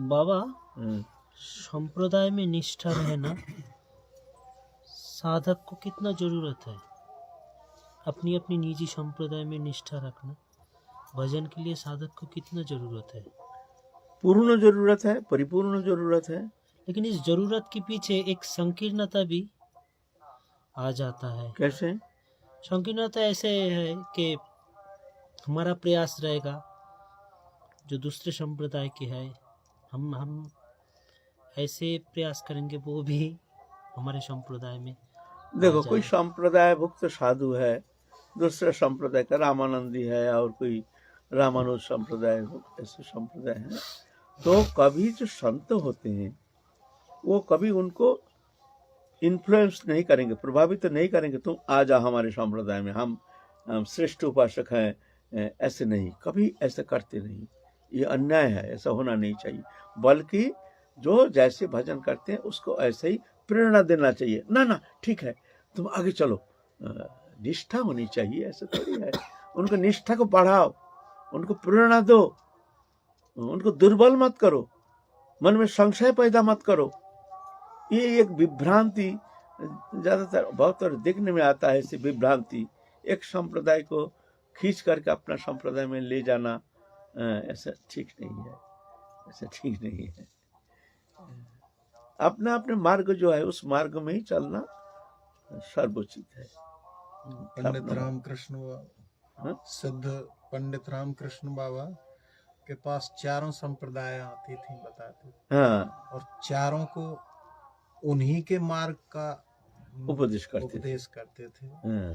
बाबा, संप्रदाय में निष्ठा रहना साधक को कितना जरूरत है? अपनी अपनी निजी संप्रदाय में निष्ठा रखना भजन के लिए साधक को कितना जरूरत है? पूर्ण जरूरत है, परिपूर्ण जरूरत है। लेकिन इस जरूरत के पीछे एक संकीर्णता भी आ जाता है। कैसे? संकीर्णता ऐसे है कि हमारा प्रयास रहेगा जो दूसरे संप्रदाय के है, हम ऐसे प्रयास करेंगे वो भी हमारे संप्रदाय में। देखो, कोई संप्रदाय भुक्त साधु है, दूसरे संप्रदाय का रामानंदी है और कोई रामानुज संप्रदाय, ऐसे संप्रदाय है, तो कभी जो संत होते हैं वो कभी उनको इन्फ्लुएंस नहीं करेंगे, प्रभावित नहीं करेंगे, तुम आ जाओ हमारे संप्रदाय में, हम श्रेष्ठ उपासक हैं, ऐसे नहीं, कभी ऐसे करते नहीं। ये अन्याय है, ऐसा होना नहीं चाहिए। बल्कि जो जैसे भजन करते हैं उसको ऐसे ही प्रेरणा देना चाहिए। ना ना ठीक है, तुम आगे चलो, निष्ठा होनी चाहिए, ऐसा थोड़ी है। उनको निष्ठा को बढ़ाओ, उनको प्रेरणा दो, उनको दुर्बल मत करो, मन में संशय पैदा मत करो। ये एक विभ्रांति ज्यादातर बहुत देखने में आता है। ऐसी विभ्रांति, एक संप्रदाय को खींच करके अपना संप्रदाय में ले जाना, ऐसा ठीक नहीं है, ऐसा ठीक नहीं है। अपना अपने मार्ग जो है उस मार्ग में ही चलना सर्वोचित है। पंडित रामकृष्ण सिद्ध पंडित रामकृष्ण बाबा के पास चारों संप्रदाय आती थी, बताते थे। हाँ, और चारों को उन्हीं के मार्ग का उपदेश करते थे। हाँ।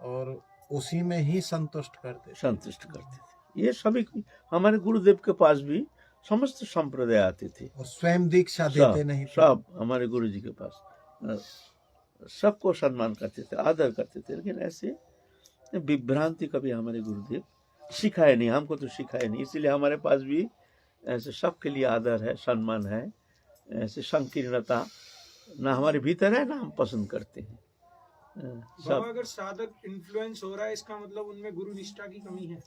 और उसी में ही संतुष्ट करते थे। ये सभी हमारे गुरुदेव के पास भी समस्त संप्रदाय आते थे और स्वयं दीक्षा देते नहीं थे। सब हमारे गुरु जी के पास सबको सम्मान करते थे, आदर करते थे। लेकिन ऐसे विभ्रांति कभी हमारे गुरुदेव सिखाए नहीं, हमको तो सिखाए नहीं। इसीलिए हमारे पास भी ऐसे सबके लिए आदर है, सम्मान है। ऐसे संकीर्णता ना हमारे भीतर है, ना हम पसंद करते हैं। सब अगर साधक इन्फ्लुएंस हो रहा है, इसका मतलब उनमें गुरु निष्ठा की कमी है।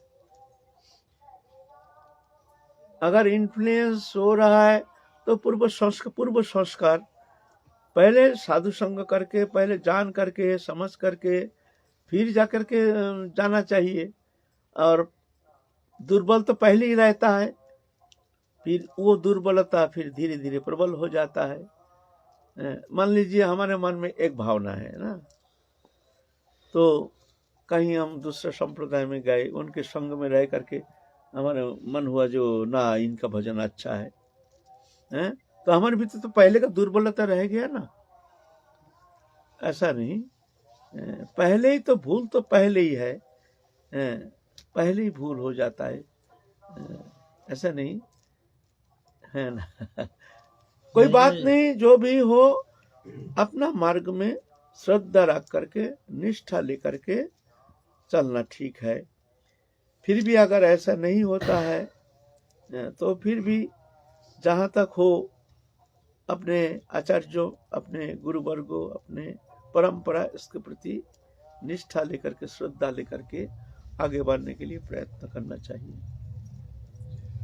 अगर इन्फ्लुएंस हो रहा है तो पूर्व संस्कार पहले साधु संग करके, पहले जान करके, समझ करके, फिर जा करके जाना चाहिए। और दुर्बल तो पहले ही रहता है, फिर वो दुर्बलता फिर धीरे धीरे प्रबल हो जाता है। मान लीजिए हमारे मन में एक भावना है ना, तो कहीं हम दूसरे संप्रदाय में गए, उनके संग में रह करके हमारा मन हुआ जो ना इनका भजन अच्छा है, तो हमारे भीतर तो पहले का दुर्बलता रह गया ना। ऐसा नहीं, पहले ही तो भूल तो पहले ही है, पहले ही भूल हो जाता है, ऐसा नहीं है ना। कोई बात नहीं, जो भी हो अपना मार्ग में श्रद्धा रख करके, निष्ठा लेकर के चलना ठीक है। फिर भी अगर ऐसा नहीं होता है तो फिर भी जहाँ तक हो अपने आचार्यों, अपने गुरुवर्गों, अपने परंपरा, इसके प्रति निष्ठा लेकर के, श्रद्धा लेकर के आगे बढ़ने के लिए प्रयत्न करना चाहिए।